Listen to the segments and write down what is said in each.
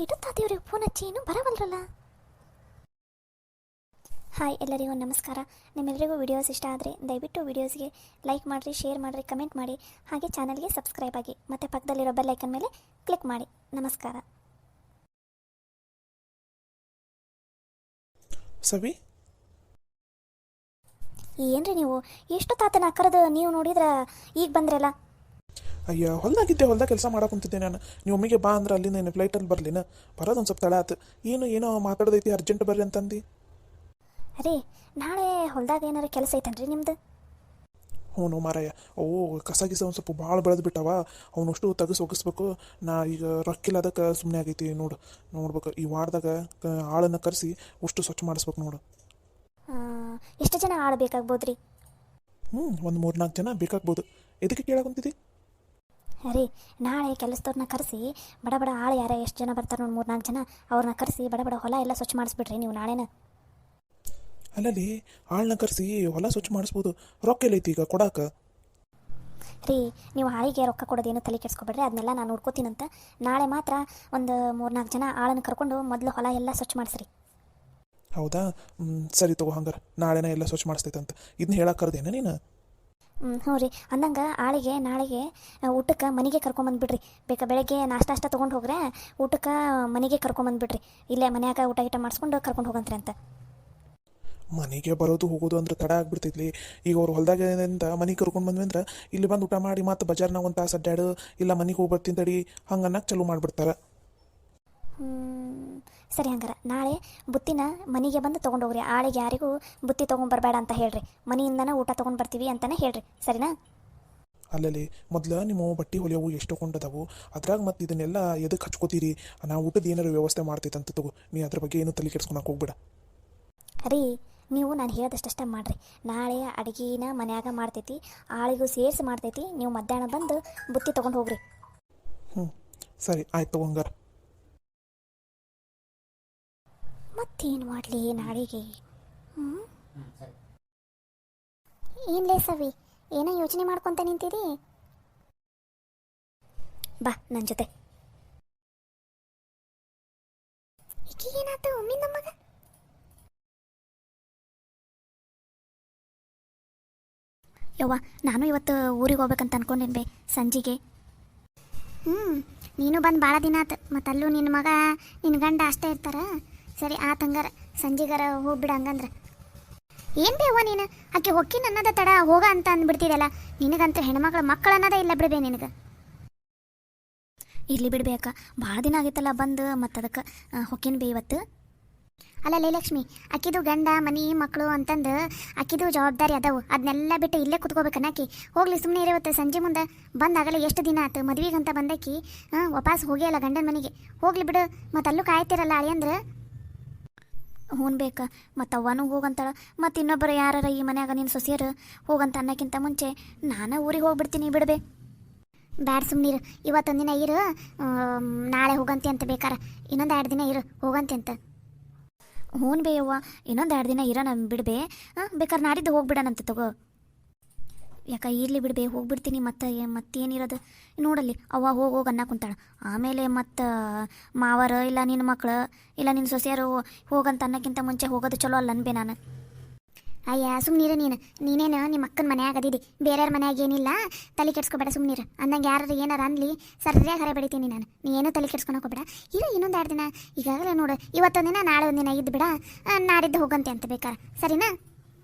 ಇಡುತ್ತಾದೇವ್ರಿಗೆ phone ಹಚ್ಚಿ ಇನ್ನೂ ಬರವಲ್ರಲ್ಲ. Hi ಎಲ್ಲರಿಗೂ ನಮಸ್ಕಾರ. ನಿಮ್ಮೆಲ್ಲರಿಗೂ ವಿಡಿಯೋಸ್ ಇಷ್ಟ ಆದರೆ ದಯವಿಟ್ಟು ವಿಡಿಯೋಸ್ಗೆ ಲೈಕ್ ಮಾಡಿರಿ, ಶೇರ್ ಮಾಡಿರಿ, ಕಮೆಂಟ್ ಮಾಡಿ, ಹಾಗೆ ಚಾನಲ್ಗೆ ಸಬ್ಸ್ಕ್ರೈಬ್ ಆಗಿ ಮತ್ತು ಪಕ್ಕದಲ್ಲಿರೋ ಬೆಲ್ ಐಕನ್ ಮೇಲೆ ಕ್ಲಿಕ್ ಮಾಡಿ. ನಮಸ್ಕಾರ. ಸವಿ, ಏನ್ರಿ ನೀವು ಎಷ್ಟು ತಾತನ ಕರೆದು ನೀವು ನೋಡಿದ್ರೆ ಈಗ ಬಂದ್ರಲ್ಲ? ಅಯ್ಯ ಹೊಲ್ದಾಗ ಕೆಲಸ ಮಾಡಕ್ಕೆ ಕುಂತಿದ್ದೆ ನಾನು. ನೀವು ಒಮ್ಮೆಗೆ ಬಾ ಅಂದ್ರೆ ಅಲ್ಲಿ ನಾನು ಫ್ಲೈಟಲ್ಲಿ ಬರಲಿನ ಬರೋದು ಸ್ವಲ್ಪ ತಡ ಆತು. ಏನೋ ಮಾತಾಡೋದೈತಿ, ಅರ್ಜೆಂಟ್ ಬರ್ರಿ ಅಂತಂದು. ಅರೇ, ನಾಳೆ ಹೊಲ್ದಾಗ ಏನಾರು ಕೆಲಸ ಐತನ್ರಿ ನಿಮ್ದು? ಹ್ಞೂ ಮಾರಾಯ, ಕಸ ಗಿಸ ಒಂದು ಸ್ವಲ್ಪ ಭಾಳ ಬೆಳೆದು ಬಿಟ್ಟವ, ಅವನಷ್ಟು ತೆಗೆಸಿ ಒಗಿಸ್ಬೇಕು. ನಾ ಈಗ ರೊಕ್ಕಿಲ್ಲದಕ್ಕೆ ಸುಮ್ಮನೆ ಆಗೈತಿ. ನೋಡ್ಬೇಕು ಈ ವಾರದಾಗ ಆಳನ್ನು ಕರೆಸಿ ಅಷ್ಟು ಸ್ವಚ್ಛ ಮಾಡಿಸ್ಬೇಕು ನೋಡು. ಎಷ್ಟು ಜನ ಆಳು ಬೇಕಾಗ್ಬೋದ್ರಿ? ಒಂದು 3-4 ಜನ ಬೇಕಾಗ್ಬೋದು. ಎದಕ್ಕೆ ಕೇಳಾಕುಂತಿದ್ದಿ? ಅರೇ, ನಾಳೆ ಕೆಲಸದವ್ರನ್ನ ಕರೆಸಿ ಬಡ ಆಳು ಯಾರ ಎಷ್ಟು ಜನ ಬರ್ತಾರೆ ನೋಡಿ, 3-4 ಜನ ಅವ್ರನ್ನ ಕರೆಸಿ ಬಡ ಹೊಲ ಎಲ್ಲ ಸ್ವಚ್ಛ ಮಾಡಿಸ್ಬಿಡ್ರಿ ನೀವು ನಾಳೆನ. ಅಲ್ಲಲ್ಲಿ ಆಳನ್ನ ಕರೆಸಿ ಹೊಲ ಸ್ವಚ್ಛ ಮಾಡಿಸ್ಬೋದು. ರೊಕ್ಕ ಎಲ್ಲೈತಿ ಈಗ ಕೊಡಾಕ? ರೀ, ನೀವು ಆಳಿಗೆ ರೊಕ್ಕ ಕೊಡೋದೇನು ತಲೆ ಕೆಡಿಸ್ಕೊಬೇಡ್ರಿ, ಅದನ್ನೆಲ್ಲ ನಾನು ನೋಡ್ಕೋತೀನಂತ. ನಾಳೆ ಮಾತ್ರ ಒಂದು 3-4 ಜನ ಆಳನ್ನು ಕರ್ಕೊಂಡು ಮೊದಲು ಹೊಲ ಎಲ್ಲ ಸ್ವಚ್ಛ ಮಾಡಿಸ್ರಿ. ಹೌದಾ, ಸರಿ ತಗೋ. ಹಂಗಾರೆ ನಾಳೆನ ಎಲ್ಲ ಸ್ವಚ್ಛ ಮಾಡಿಸ್ತೈತಂತ ಇದನ್ನ ಹೇಳಕ್ಕೆ ಕರ್ದೇನ ನೀನು? ಹ್ಞೂ ರೀ. ಅಂದಂಗೆ ಆಳಿಗೆ ನಾಳೆಗೆ ಊಟಕ್ಕೆ ಮನೆಗೆ ಕರ್ಕೊಂಬಂದುಬಿಡ್ರಿ. ಬೇಕಾ ಬೆಳಗ್ಗೆ ನಾಷ್ಟ ತೊಗೊಂಡು ಹೋಗ್ರೆ, ಊಟಕ್ಕೆ ಮನೆಗೆ ಕರ್ಕೊಂಬಂದುಬಿಡ್ರಿ. ಇಲ್ಲೇ ಮನ್ಯಾಗ ಊಟ ಮಾಡಿಸ್ಕೊಂಡು ಕರ್ಕೊಂಡು ಹೋಗಂತ್ರಿ ಅಂತ. ಮನೆಗೆ ಬರೋದು ಹೋಗೋದು ಅಂದ್ರೆ ತಡ ಆಗ್ಬಿಡ್ತೈತ್ಲಿ. ಈಗ ಅವ್ರು ಹೊಲ್ದಾಗಿಂದ ಮನೆಗೆ ಕರ್ಕೊಂಡು ಬಂದ್ವಿ ಅಂದ್ರೆ ಇಲ್ಲಿ ಬಂದು ಊಟ ಮಾಡಿ ಮತ್ತು ಬಜಾರ್ನಾಗ ಒಂದು ತಾಸು ಅಡ್ಡಾಡು, ಇಲ್ಲ ಮನೆಗೆ ಹೋಗಿ ಬರ್ತೀನಿ ತಡಿ ಹಂಗನ್ನಕ್ಕೆ ಚಲೋ ಮಾಡಿಬಿಡ್ತಾರೆ. ಸರಿ, ಹಂಗಾರೆ ನಾಳೆ ಬುತ್ತಿನ ಮನೆಗೆ ಬಂದು ತೊಗೊಂಡೋಗ್ರಿ. ಆಳಿಗೆ ಯಾರಿಗೂ ಬುತ್ತಿ ತೊಗೊಂಬರ್ಬೇಡ ಅಂತ ಹೇಳ್ರಿ, ಮನೆಯಿಂದನೇ ಊಟ ತೊಗೊಂಡು ಬರ್ತೀವಿ ಅಂತಲೇ ಹೇಳ್ರಿ, ಸರಿನಾ? ಅಲ್ಲಲ್ಲಿ ಮೊದಲು ನಿಮ್ಮ ಬಟ್ಟೆ ಹೊಲಿಯವು ಎಷ್ಟು ಕೊಂಡದವು, ಅದ್ರಾಗ ಮತ್ತು ಇದನ್ನೆಲ್ಲ ಎದಕ್ಕೆ ಹಚ್ಕೋತೀರಿ? ನಾವು ಊಟದ ಏನಾರು ವ್ಯವಸ್ಥೆ ಮಾಡ್ತೈತಂತ ತಗೋ, ನೀ ಅದ್ರ ಬಗ್ಗೆ ಏನು ತಲೆ ಕೆಡ್ಸ್ಕೊಳಕ್ಕೆ ಹೋಗ್ಬೇಡ. ರೀ, ನೀವು ನಾನು ಹೇಳೋದಷ್ಟೇ ಮಾಡಿರಿ. ನಾಳೆ ಅಡುಗೆನ ಮನ್ಯಾಗ ಮಾಡ್ತೈತಿ, ಆಳಿಗೂ ಸೇರಿಸಿ ಮಾಡ್ತೈತಿ. ನೀವು ಮಧ್ಯಾಹ್ನ ಬಂದು ಬುತ್ತಿ ತೊಗೊಂಡು ಹೋಗ್ರಿ. ಸರಿ ಆಯ್ತು ತಗೋ. ಹಂಗಾರೆ ಮತ್ತೇನು ಮಾಡಲಿ ನಾಳೆಗೆ? ಏನ್ಲೇ ಸವಿ, ಏನೋ ಯೋಚನೆ ಮಾಡ್ಕೊತ ನಿಂತೀರಿ? ಬಾ ನನ್ನ ಜೊತೆ. ಈಗ ಏನಾಯ್ತು ಒಮ್ಮೆ ನಮ್ಮಗ? ಯವ್ವ, ನಾನು ಇವತ್ತು ಊರಿಗೆ ಹೋಗ್ಬೇಕಂತ ಅನ್ಕೊಂಡಿದ್ದೆ ಸಂಜೆಗೆ. ನೀನು ಬಂದು ಭಾಳ ದಿನ ಆತು, ಮತ್ತು ಅಲ್ಲೂ ನಿನ್ನ ಮಗ ನಿನ್ನ ಗಂಡ ಅಷ್ಟೇ ಇರ್ತಾರ. ಸರಿ ಆತಂಗಾರ ಸಂಜೆಗಾರ ಹೋಗ್ಬಿಡ. ಹಂಗಂದ್ರೆ ಏನು ಬೇವ ನೀನು ಆಕೆ ಹೊಕ್ಕಿನ ಅನ್ನೋದ ತಡ ಹೋಗ ಅಂತ ಅಂದ್ಬಿಡ್ತಿದಲ್ಲ. ನಿನಗಂತೂ ಮಕ್ಕಳು ಅನ್ನೋದೇ ಇಲ್ಲ ಬಿಡ್ಬೇ ನಿನಗೆ. ಇರ್ಲಿ ಬಿಡ್ಬೇಕಾ, ಭಾಳ ದಿನ ಆಗಿತ್ತಲ್ಲ ಬಂದು, ಮತ್ತು ಅದಕ್ಕೆ ಹೊಕ್ಕಿನ ಬೇ ಇವತ್ತು. ಅಲ್ಲ ಲಕ್ಷ್ಮಿ, ಅಕ್ಕಿದು ಗಂಡ ಮನೆ ಮಕ್ಕಳು ಅಂತಂದು ಅಕ್ಕಿದು ಜವಾಬ್ದಾರಿ ಅದಾವು. ಅದನ್ನೆಲ್ಲ ಬಿಟ್ಟು ಇಲ್ಲೇ ಕುತ್ಕೋಬೇಕನ್ನಾಕಿ. ಹೋಗ್ಲಿ ಸುಮ್ಮನೆ ಇರುವತ್ತೆ. ಸಂಜೆ ಮುಂದೆ ಬಂದಾಗಲೇ ಎಷ್ಟು ದಿನ ಆಯ್ತು ಮದುವೆಗಂತ ಬಂದಾಕಿ, ವಾಪಸ್ ಹೋಗಿಯಲ್ಲ ಗಂಡನ ಮನೆಗೆ. ಹೋಗ್ಲಿ ಬಿಡು, ಮತ್ತು ಅಲ್ಲೂ ಕಾಯ್ತಿರಲ್ಲ ಅಳಿಯಂದ್ರೆ. ಹ್ಞೂ ಬೇಕಾ, ಮತ್ತು ಅವ್ವನೂ ಹೋಗಂತಾಳ, ಮತ್ತು ಇನ್ನೊಬ್ಬರು ಯಾರ ಈ ಮನ್ಯಾಗ ನಿನ್ನ ಸೊಸೆಯರು ಹೋಗಂತ ಅನ್ನೋಕ್ಕಿಂತ ಮುಂಚೆ ನಾನು ಊರಿಗೆ ಹೋಗ್ಬಿಡ್ತೀನಿ ಬಿಡ್ಬೇ. ಬ್ಯಾಡ ಸುಮ್ಮನಿರು, ಇವತ್ತೊಂದು ದಿನ ಇರು, ನಾಳೆ ಹೋಗಂತೆ ಅಂತ ಬೇಕಾರ. ಇನ್ನೊಂದು 2 ದಿನ ಇರು ಹೋಗಂತೆ ಅಂತ. ಹ್ಞೂ ಬೇಯವ್ವ, ಇನ್ನೊಂದು 2 ದಿನ ಇರೋ ನಾನು ಬಿಡ್ಬೇ. ಬೇಕಾದ್ರೆ ನಾಡಿದ್ದು ಹೋಗ್ಬಿಡೋಣಂತೆ ತಗೋ. ಯಾಕೆ ಇರಲಿ ಬಿಡ್ಬೇ, ಹೋಗ್ಬಿಡ್ತೀನಿ. ಮತ್ತೇನಿರೋದು ನೋಡಲ್ಲಿ, ಅವ್ವ ಹೋಗಿ ಅನ್ನ ಕುಂತಾಳ. ಆಮೇಲೆ ಮತ್ತು ಮಾವರು ಇಲ್ಲ ನಿನ್ನ ಮಕ್ಕಳು ಇಲ್ಲ ನಿನ್ನ ಸೊಸೆಯರು ಹೋಗಂತ ಅನ್ನೋಕ್ಕಿಂತ ಮುಂಚೆ ಹೋಗೋದು ಚಲೋ ಅಲ್ಲ ಅನ್ಬೇ ನಾನು. ಅಯ್ಯ ಸುಮ್ಮನಿರು ನೀನೇನು ನಿಮ್ಮ ಅಕ್ಕನ ಮನ್ಯಾಗ ಅದಿದಿ, ಬೇರೆಯವ್ರ ಮನ್ಯಾಗ ಏನಿಲ್ಲ. ತಲೆ ಕೆಡ್ಸ್ಕೊಬೇಡ, ಸುಮ್ಮನಿರು. ಅಂದಂಗೆ ಯಾರು ಏನಾರು ಅನ್ಲಿ ಸರಿಯಾಗಿ ಹರ ಬೆಳಿತೀನಿ ನಾನು. ನೀ ಏನೂ ತಲೆ ಕೆಡ್ಸ್ಕೊಳಕ್ಕೆ ಹೋಗ್ಬೇಡ. ಇರು ಇನ್ನೊಂದು 2 ದಿನ. ಈಗಾಗಲೇ ನೋಡು, ಇವತ್ತೊಂದು ದಿನ ನಾಳೆ ಒಂದು ದಿನ ಇದ್ದು ಬಿಡ, ನಾಡಿದ್ದು ಹೋಗಂತೆ ಅಂತ ಬೇಕಾರ, ಸರಿನಾ?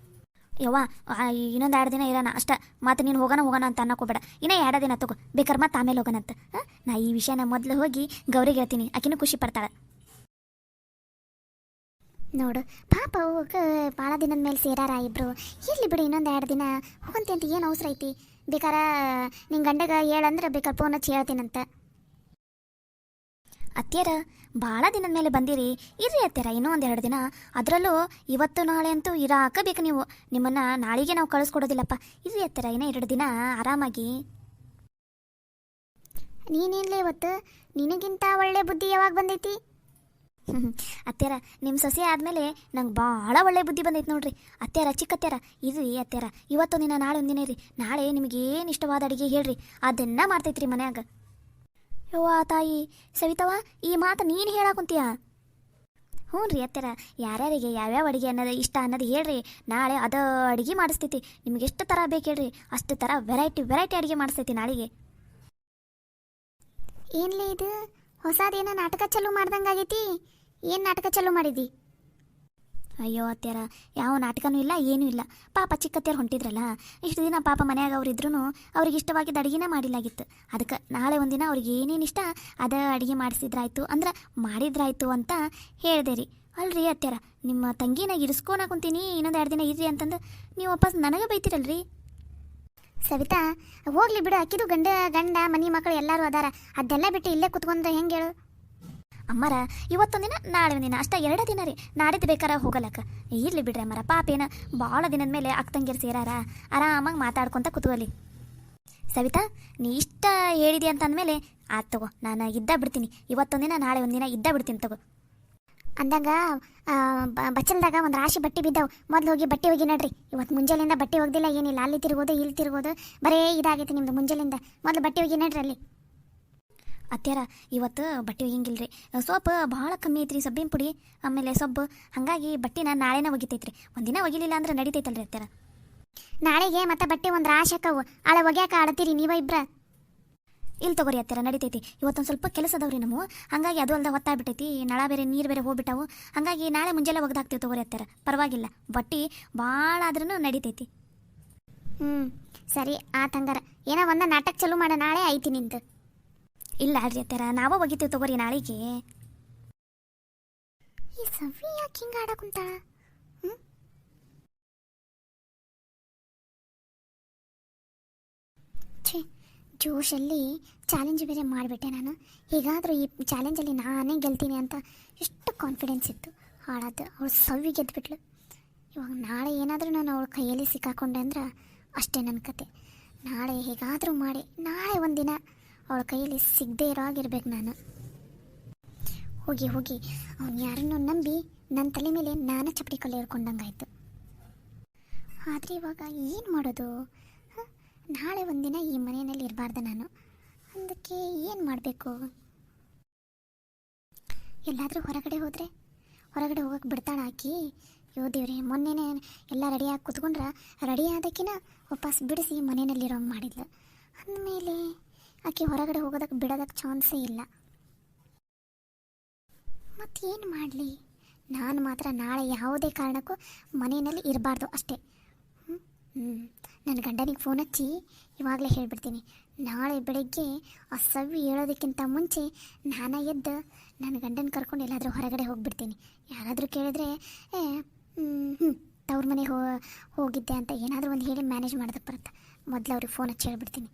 ಯವ್ವ, ಇನ್ನೊಂದು 2 ದಿನ ಇರೋಣ ಅಷ್ಟೇ. ಮತ್ತು ನೀನು ಹೋಗೋಣ ಅಂತ ಅನ್ನಕೋಬೇಡ. ಇನ್ನೂ 2 ದಿನ ತಗೋ, ಬೇಕಾರೆ ಮತ್ತೆ ಆಮೇಲೆ ಹೋಗೋಣಂತ. ನಾ ಈ ವಿಷಯನ ಮೊದಲು ಹೋಗಿ ಗೌರಿಗೆ ಹೇಳ್ತೀನಿ, ಆಕಿನೂ ಖುಷಿ ಪಡ್ತಾಳೆ. ನೋಡು ಪಾಪ, ಹೋಗ ಭಾಳ ದಿನದ ಮೇಲೆ ಸೇರಾರ ಇಬ್ರು. ಇರಲಿ ಬಿಡು, ಇನ್ನೊಂದು 2 ದಿನ ಹೋಗಂತೆ ಅಂತ ಏನು ಅವಸರ ಐತಿ? ಬೇಕಾರೆ ನಿನ್ನ ಗಂಡಗ ಹೇಳಂದ್ರೆ ಬೇಕಾರೆ ಫೋನ್ ಹಚ್ಚಿ ಹೇಳ್ತೀನಂತ. ಅತ್ಯಾರ ಭಾಳ ದಿನದ ಮೇಲೆ ಬಂದಿರಿ, ಇರ್ರಿ ಅತ್ಯಾರ ಇನ್ನೂ ಒಂದು 2 ದಿನ. ಅದರಲ್ಲೂ ಇವತ್ತು ನಾಳೆ ಅಂತೂ ಇರಾಕಬೇಕು ನೀವು. ನಿಮ್ಮನ್ನು ನಾಳೆಗೆ ನಾವು ಕಳಿಸ್ಕೊಡೋದಿಲ್ಲಪ್ಪ. ಇರ್ರಿ ಅತ್ಯಾರ ಇನ್ನೂ 2 ದಿನ ಆರಾಮಾಗಿ. ನೀನೇನ್ಲೇ ಇವತ್ತು ನಿನಗಿಂತ ಒಳ್ಳೆ ಬುದ್ಧಿ ಯಾವಾಗ ಬಂದೈತಿ? ಅತ್ಯಾರ ನಿಮ್ಮ ಸೊಸೆ ಆದಮೇಲೆ ನಂಗೆ ಭಾಳ ಒಳ್ಳೆ ಬುದ್ಧಿ ಬಂದೈತೆ ನೋಡ್ರಿ ಅತ್ಯಾರ. ಚಿಕ್ಕತ್ಯಾರ ಇರ್ರಿ ಅತ್ಯಾರ, ಇವತ್ತೊಂದಿನ ನಾಳೆ ಒಂದಿನ ಇರ್ರಿ. ನಾಳೆ ನಿಮಗೇನು ಇಷ್ಟವಾದ ಅಡುಗೆ ಹೇಳ್ರಿ, ಅದನ್ನು ಮಾಡ್ತೈತ್ರಿ ಮನ್ಯಾಗ. ಯವ್ವ ತಾಯಿ ಸವಿತವ, ಈ ಮಾತು ನೀನು ಹೇಳಾಕುಂತೀಯ? ಹ್ಞೂ ರೀ ಅತ್ತೆರ, ಯಾರ್ಯಾರಿಗೆ ಯಾವ್ಯಾವ ಅಡುಗೆ ಅನ್ನೋದು ಇಷ್ಟ ಅನ್ನೋದು ಹೇಳ್ರಿ, ನಾಳೆ ಅದು ಅಡುಗೆ ಮಾಡಿಸ್ತೈತಿ. ನಿಮ್ಗೆ ಎಷ್ಟು ಥರ ಬೇಕು ಹೇಳ್ರಿ, ಅಷ್ಟು ಥರ ವೆರೈಟಿ ಅಡುಗೆ ಮಾಡಿಸ್ತೈತಿ ನಾಳೆಗೆ. ಏನ್ಲೇ ಇದು ಹೊಸದೇನೋ ನಾಟಕ ಚಾಲೂ ಮಾಡ್ದಂಗಾಗೈತಿ? ಏನು ನಾಟಕ ಚಾಲೂ ಮಾಡಿದಿ? ಅಯ್ಯೋ ಅತ್ಯಾರ, ಯಾವ ನಾಟಕನೂ ಇಲ್ಲ, ಏನೂ ಇಲ್ಲ. ಪಾಪ ಚಿಕ್ಕತ್ಯಾರು ಹೊಂಟಿದ್ರಲ್ಲ, ಇಷ್ಟು ದಿನ ಪಾಪ ಮನ್ಯಾಗ ಅವ್ರಿದ್ರೂ ಅವ್ರಿಗೆ ಇಷ್ಟವಾಗಿದ್ದ ಅಡುಗೆನೇ ಮಾಡಿಲಾಗಿತ್ತು. ಅದಕ್ಕೆ ನಾಳೆ ಒಂದಿನ ಅವ್ರಿಗೆ ಏನೇನು ಇಷ್ಟ ಅದ ಅಡುಗೆ ಮಾಡಿಸಿದ್ರಾಯ್ತು ಅಂದ್ರೆ ಮಾಡಿದ್ರಾಯ್ತು ಅಂತ ಹೇಳಿದೆ ರೀ. ಅಲ್ರಿ ಅತ್ಯಾರ, ನಿಮ್ಮ ತಂಗಿನ ಇರಿಸ್ಕೋನ ಕುಂತೀನಿ, ಇನ್ನೊಂದು 2 ದಿನ ಇರ್ರಿ ಅಂತಂದು ನೀವು ವಾಪಸ್ ನನಗೆ ಬೈತಿರಲ್ರಿ. ಸವಿತಾ ಹೋಗ್ಲಿ ಬಿಡು, ಅಕ್ಕಿದು ಗಂಡ ಮನೆ ಮಕ್ಕಳು ಎಲ್ಲರೂ ಅದಾರ, ಅದೆಲ್ಲ ಬಿಟ್ಟು ಇಲ್ಲೇ ಕುತ್ಕೊಂಡ್ರೆ ಹೆಂಗೆ ಹೇಳು? ಅಮ್ಮರ ಇವತ್ತೊಂದಿನ ನಾಳೆ ಒಂದಿನ ಅಷ್ಟ 2 ದಿನ ರೀ, ನಾಡಿದ್ದು ಬೇಕಾರ ಹೋಗಲಕ್ಕ. ಇರ್ಲಿ ಬಿಡ್ರಿ ಅಮ್ಮರ, ಪಾಪೇನ ಭಾಳ ದಿನದ ಮೇಲೆ ಅಕ್ಕಂಗಿರು ಸೇರಾರ, ಆರಾಮಾಗಿ ಮಾತಾಡ್ಕೊತ ಕುತ್ಕೊಳ್ಳಿ. ಸವಿತಾ ನೀ ಇಷ್ಟ ಹೇಳಿದೆ ಅಂತ ಅಂದಮೇಲೆ ಆಯ್ತು ತಗೋ, ನಾನು ಇದ್ದ ಬಿಡ್ತೀನಿ. ಇವತ್ತೊಂದಿನ ನಾಳೆ ಒಂದಿನ ಇದ್ದ ಬಿಡ್ತೀನಿ ತಗೋ. ಅಂದಾಗ ಬಚ್ಚಲ್ದಾಗ ಒಂದು ರಾಶಿ ಬಟ್ಟೆ ಬಿದ್ದಾವು, ಮೊದಲು ಹೋಗಿ ಬಟ್ಟೆ ಹೋಗಿ ನಡ್ರಿ. ಇವತ್ತು ಮುಂಜಾನೆಯಿಂದ ಬಟ್ಟೆ ಹೋಗ್ದಿಲ್ಲ, ಏನಿಲ್ಲ, ಅಲ್ಲಿ ತಿರ್ಗೋದು ಇಲ್ಲಿ ತಿರ್ಗೋದು ಬರೇ ಇದಾಗೈತಿ ನಿಮ್ದು ಮುಂಜಾನೆಯಿಂದ. ಮೊದಲು ಬಟ್ಟೆ ಹೋಗಿ ನಡ್ರಿ ಅಲ್ಲಿ. ಅತ್ಯಾರ ಇವತ್ತು ಬಟ್ಟೆ ಒಗಿಂಗಿಲ್ರಿ, ಸೋಪ್ ಭಾಳ ಕಮ್ಮಿ ಐತ್ರಿ, ಸಬ್ಬಿನ ಪುಡಿ ಆಮೇಲೆ ಸೊಬ್ಬು, ಹಾಗಾಗಿ ಬಟ್ಟೆನ ನಾಳೆನ ಒಗಿತೈತ್ರಿ. ಒಂದಿನ ಒಗಿಲಿಲ್ಲ ಅಂದ್ರೆ ನಡಿತೈತಲ್ರಿ ಅತ್ಯಾರ. ನಾಳೆಗೆ ಮತ್ತೆ ಬಟ್ಟೆ ಒಂದು ರಾಶಿ ಹಾಕವು, ಆಳ ಒಗ್ಯಾಕ ಆಡತ್ತೀರಿ ನೀವ ಇಬ್ರ? ಇಲ್ಲಿ ತಗೋರಿ ಅತ್ಯಾರ, ನಡಿತೈತಿ. ಇವತ್ತೊಂದು ಸ್ವಲ್ಪ ಕೆಲಸ ಅದಾವ್ರಿ ನಮ್ಮ, ಹಾಗಾಗಿ ಅದು ಅಲ್ದ ಹೊತ್ತಾಗ್ಬಿಟ್ಟೈತಿ, ನಳ ಬೇರೆ ನೀರು ಬೇರೆ ಹೋಗ್ಬಿಟ್ಟಾವು, ಹಾಗಾಗಿ ನಾಳೆ ಮುಂಜಾನೆ ಒಗ್ದಾಕ್ತೀವಿ ತಗೋರಿ ಅತ್ಯಾರ, ಪರವಾಗಿಲ್ಲ. ಬಟ್ಟೆ ಭಾಳ ಆದ್ರೂ ನಡಿತೈತಿ. ಸರಿ ಆತಂಗಾರ, ಏನೋ ಒಂದು ನಾಟಕ ಚಾಲೂ ಮಾಡ, ನಾಳೆ ಐತಿ ನಿಂತು. ಇಲ್ಲ ಅಲ್ರಿ ಅತ್ಯಾರ, ನಾವೇ ಒಗಿತೀವಿ ತಗೋರಿ ನಾಳೆಗೆ. ಈ ಸವಿ ಯಾಕೆ ಹಿಂಗೆ ಆಡಕುಂತಾಳ? ಛೇ, ಜೋಶಲ್ಲಿ ಚಾಲೆಂಜ್ ಬೇರೆ ಮಾಡಿಬಿಟ್ಟೆ ನಾನು. ಹೇಗಾದರೂ ಈ ಚಾಲೆಂಜಲ್ಲಿ ನಾನೇ ಗೆಲ್ತೀನಿ ಅಂತ ಎಷ್ಟು ಕಾನ್ಫಿಡೆನ್ಸ್ ಇತ್ತು, ಹಾಳಾದ ಅವಳು ಸವಿ ಗೆದ್ದುಬಿಟ್ಲು. ಇವಾಗ ನಾಳೆ ಏನಾದರೂ ನಾನು ಅವಳ ಕೈಯಲ್ಲಿ ಸಿಕ್ಕಾಕೊಂಡೆ ಅಂದ್ರೆ ಅಷ್ಟೇ ನನ್ನ ಕತೆ. ನಾಳೆ ಹೇಗಾದರೂ ಮಾಡಿ ನಾಳೆ ಒಂದಿನ ಅವಳ ಕೈಯಲ್ಲಿ ಸಿಗದೆ ಇರೋ ಆಗಿರ್ಬೇಕು ನಾನು. ಹೋಗಿ ಅವ್ನು ಯಾರನ್ನೋ ನಂಬಿ ನನ್ನ ತಲೆ ಮೇಲೆ ನಾನೇ ಚಪ್ಪಡಿ ಕಲ್ಲು ಏರ್ಕೊಂಡಂಗಾಯ್ತು. ಆದರೆ ಇವಾಗ ಏನು ಮಾಡೋದು? ನಾಳೆ ಒಂದಿನ ಈ ಮನೆಯಲ್ಲಿ ಇರಬಾರ್ದು ನಾನು, ಅದಕ್ಕೆ ಏನು ಮಾಡಬೇಕು? ಎಲ್ಲಾದರೂ ಹೊರಗಡೆ ಹೋಗಕ್ಕೆ ಬಿಡ್ತಾಳೆ ಆಕಿ? ಯೋ ದೇವ್ರೆ, ಮೊನ್ನೆನೇ ಎಲ್ಲ ರೆಡಿಯಾಗಿ ಕೂತ್ಕೊಂಡ್ರೆ ರೆಡಿ ಆದಕ್ಕಿನ ವಾಪಸ್ ಬಿಡಿಸಿ ಮನೆಯಲ್ಲಿರೋಂಗೆ ಮಾಡಿದ್ಲು. ಅಂದಮೇಲೆ ಆಕೆ ಹೊರಗಡೆ ಹೋಗೋದಕ್ಕೆ ಬಿಡೋದಕ್ಕೆ ಚಾನ್ಸೇ ಇಲ್ಲ. ಮತ್ತೇನು ಮಾಡಲಿ? ನಾನು ಮಾತ್ರ ನಾಳೆ ಯಾವುದೇ ಕಾರಣಕ್ಕೂ ಮನೆಯಲ್ಲಿ ಇರಬಾರ್ದು ಅಷ್ಟೇ. ನನ್ನ ಗಂಡನಿಗೆ ಫೋನ್ ಹಚ್ಚಿ ಇವಾಗಲೇ ಹೇಳಿಬಿಡ್ತೀನಿ, ನಾಳೆ ಬೆಳಗ್ಗೆ ಆ ಸವಿ ಹೇಳೋದಕ್ಕಿಂತ ಮುಂಚೆ ನಾನು ಎದ್ದು ನನ್ನ ಗಂಡನ ಕರ್ಕೊಂಡು ಎಲ್ಲಾದರೂ ಹೊರಗಡೆ ಹೋಗಿಬಿಡ್ತೀನಿ. ಯಾರಾದರೂ ಕೇಳಿದ್ರೆ ತವ್ರ ಮನೆಗೆ ಹೋಗಿದ್ದೆ ಅಂತ ಏನಾದರೂ ಒಂದು ಹೇಳಿ ಮ್ಯಾನೇಜ್ ಮಾಡೋದಕ್ಕೆ ಬರುತ್ತೆ. ಮೊದಲು ಅವ್ರಿಗೆ ಫೋನ್ ಹಚ್ಚಿ ಹೇಳ್ಬಿಡ್ತೀನಿ.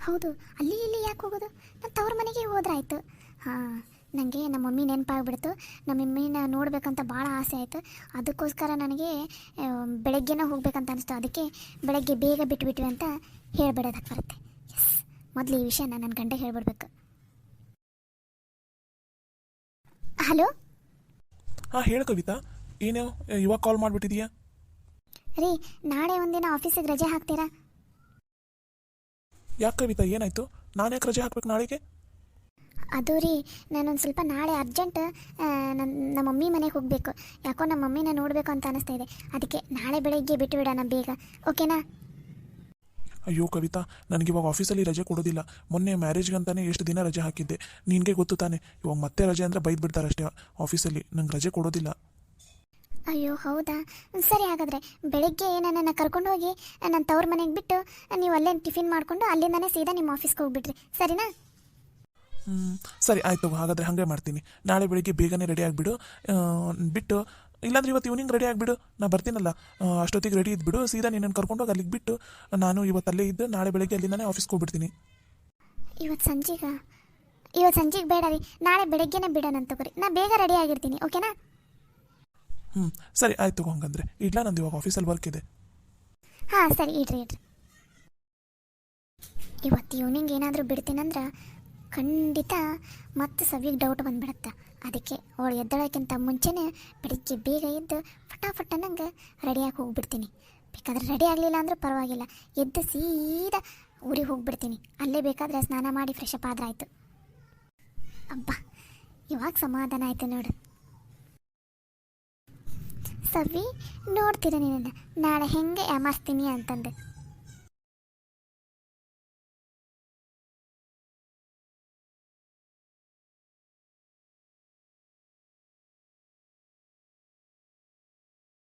ಹೌದು, ಅಲ್ಲಿ ಇಲ್ಲಿ ಯಾಕೆ ಹೋಗೋದು? ನಾನು ತವ್ರ ಮನೆಗೆ ಹೋದ್ರಾಯ್ತು. ಹಾಂ, ನನಗೆ ನಮ್ಮ ಮಮ್ಮಿ ನೆನಪಾಗ್ಬಿಡ್ತು. ನಮ್ಮ ಮಮ್ಮಿನ ನೋಡಬೇಕಂತ ಭಾಳ ಆಸೆ ಆಯಿತು. ಅದಕ್ಕೋಸ್ಕರ ನನಗೆ ಬೆಳಗ್ಗೆನೇ ಹೋಗ್ಬೇಕಂತ ಅನಿಸ್ತು. ಅದಕ್ಕೆ ಬೆಳಗ್ಗೆ ಬೇಗ ಬಿಟ್ಬಿಟ್ವಿ ಅಂತ ಹೇಳ್ಬಿಡೋದಕ್ಕೆ ಬರುತ್ತೆ. ಎಸ್, ಮೊದಲು ಈ ವಿಷಯನ ನನ್ನ ಗಂಡ ಹೇಳ್ಬಿಡ್ಬೇಕು. ಹಲೋ. ಹಾಂ ಹೇಳು ಕವಿತಾ, ಏನು ಇವಾಗ ಕಾಲ್ ಮಾಡಿಬಿಟ್ಟಿದೀಯಾ? ರೀ, ನಾಳೆ ಒಂದಿನ ಆಫೀಸಿಗೆ ರಜೆ ಹಾಕ್ತೀರಾ? ಯಾಕೆ ಕವಿತಾ, ಏನಾಯಿತು? ನಾನು ಯಾಕೆ ರಜೆ ಹಾಕ್ಬೇಕು ನಾಳೆಗೆ? ಅದು ರೀ, ನಾನೊಂದು ಸ್ವಲ್ಪ ನಾಳೆ ಅರ್ಜೆಂಟ್ ನಮ್ಮ ಮಮ್ಮಿ ಮನೆಗೆ ಹೋಗಬೇಕು. ಯಾಕೋ ನಮ್ಮ ಮಮ್ಮಿನ ನೋಡಬೇಕು ಅಂತ ಅನಿಸ್ತಾ ಇದೆ. ಅದಕ್ಕೆ ನಾಳೆ ಬೆಳಗ್ಗೆ ಬಿಟ್ಟು ಬಿಡೋಣ ಬೇಗ, ಓಕೆನಾ? ಅಯ್ಯೋ ಕವಿತಾ, ನನಗಿವಾಗ ಆಫೀಸಲ್ಲಿ ರಜೆ ಕೊಡೋದಿಲ್ಲ. ಮೊನ್ನೆ ಮ್ಯಾರೇಜ್ಗಂತಾನೆ ಎಷ್ಟು ದಿನ ರಜೆ ಹಾಕಿದ್ದೆ, ನಿನಗೆ ಗೊತ್ತು ತಾನೆ. ಇವಾಗ ಮತ್ತೆ ರಜೆ ಅಂದರೆ ಬೈದು ಬಿಡ್ತಾರೆ ಅಷ್ಟೇ ಆಫೀಸಲ್ಲಿ, ನಂಗೆ ರಜೆ ಕೊಡೋದಿಲ್ಲ. ಅಯ್ಯೋ ಹೌದಾ, ಸರಿ. ಹಾಗಾದರೆ ಬೆಳಗ್ಗೆ ನನ್ನನ್ನು ಕರ್ಕೊಂಡು ಹೋಗಿ ನನ್ನ ತವ್ರ ಮನೆಗೆ ಬಿಟ್ಟು ನೀವು ಅಲ್ಲೇ ಟಿಫಿನ್ ಮಾಡಿಕೊಂಡು ಅಲ್ಲಿಂದನೇ ಸೀದಾ ನಿಮ್ಮ ಆಫೀಸ್ಗೆ ಹೋಗ್ಬಿಟ್ರಿ, ಸರಿನಾ? ಸರಿ ಆಯಿತು, ಹಾಗಾದರೆ ಹಾಗೆ ಮಾಡ್ತೀನಿ. ನಾಳೆ ಬೆಳಿಗ್ಗೆ ಬೇಗನೆ ರೆಡಿ ಆಗಿಬಿಡು, ಬಿಟ್ಟು ಇಲ್ಲಾಂದ್ರೆ ಇವತ್ತು ಈವ್ನಿಂಗ್ ರೆಡಿ ಆಗಿಬಿಡು. ನಾನು ಬರ್ತೀನಲ್ಲ, ಅಷ್ಟೊತ್ತಿಗೆ ರೆಡಿ ಇದ್ಬಿಡು. ಸೀದಾ ನಿನ್ನನ್ನು ಕರ್ಕೊಂಡೋಗಿ ಅಲ್ಲಿಗೆ ಬಿಟ್ಟು ನಾನು ಇವತ್ತಲ್ಲೇ ಇದ್ದು ನಾಳೆ ಬೆಳಗ್ಗೆ ಅಲ್ಲಿಂದನೇ ಆಫೀಸ್ಗೆ ಹೋಗ್ಬಿಡ್ತೀನಿ. ಇವತ್ತು ಸಂಜೆಗೆ ಬೇಡ ರೀ, ನಾಳೆ ಬೆಳಗ್ಗೆನೇ ಬಿಡೋಣ ತಗೋರಿ. ನಾನು ಬೇಗ ರೆಡಿ ಆಗಿರ್ತೀನಿ, ಓಕೆನಾ? ಸರಿ ಆಯಿತು, ಹಂಗಂದ್ರೆ ಇಡ್ಲಾ, ನಂದು ಇವಾಗ ಆಫೀಸಲ್ಲಿ ವರ್ಕ್ ಇದೆ. ಹಾಂ ಸರಿ, ಇಡ್ರಿ. ಇವತ್ತು ಈವ್ನಿಂಗ್ ಏನಾದರೂ ಬಿಡ್ತೀನಂದ್ರೆ ಖಂಡಿತ ಮತ್ತೆ ಸವಿಗೆ ಡೌಟ್ ಬಂದ್ಬಿಡುತ್ತೆ. ಅದಕ್ಕೆ ಅವಳು ಎದ್ದಳಕ್ಕಿಂತ ಮುಂಚೆನೇ ಬೆಳಿಗ್ಗೆ ಬೇಗ ಎದ್ದು ಫಟಾಫಟ ನಂಗೆ ರೆಡಿಯಾಗಿ ಹೋಗ್ಬಿಡ್ತೀನಿ. ಬೇಕಾದ್ರೆ ರೆಡಿ ಆಗಲಿಲ್ಲ ಅಂದರೂ ಪರವಾಗಿಲ್ಲ, ಎದ್ದು ಸೀದಾ ಊರಿಗೆ ಹೋಗ್ಬಿಡ್ತೀನಿ. ಅಲ್ಲೇ ಬೇಕಾದರೆ ಸ್ನಾನ ಮಾಡಿ ಫ್ರೆಶ್ ಅಪ್ ಆದ್ರೆ ಆಯಿತು. ಅಬ್ಬಾ ಇವಾಗ ಸಮಾಧಾನ ಆಯ್ತು ನೋಡು. ಸವಿ ನೋಡ್ತೀರ ನೀನನ್ನು ನಾಳೆ ಹೆಂಗೆ ಯಾಮಾಸ್ತೀನಿ ಅಂತಂದು.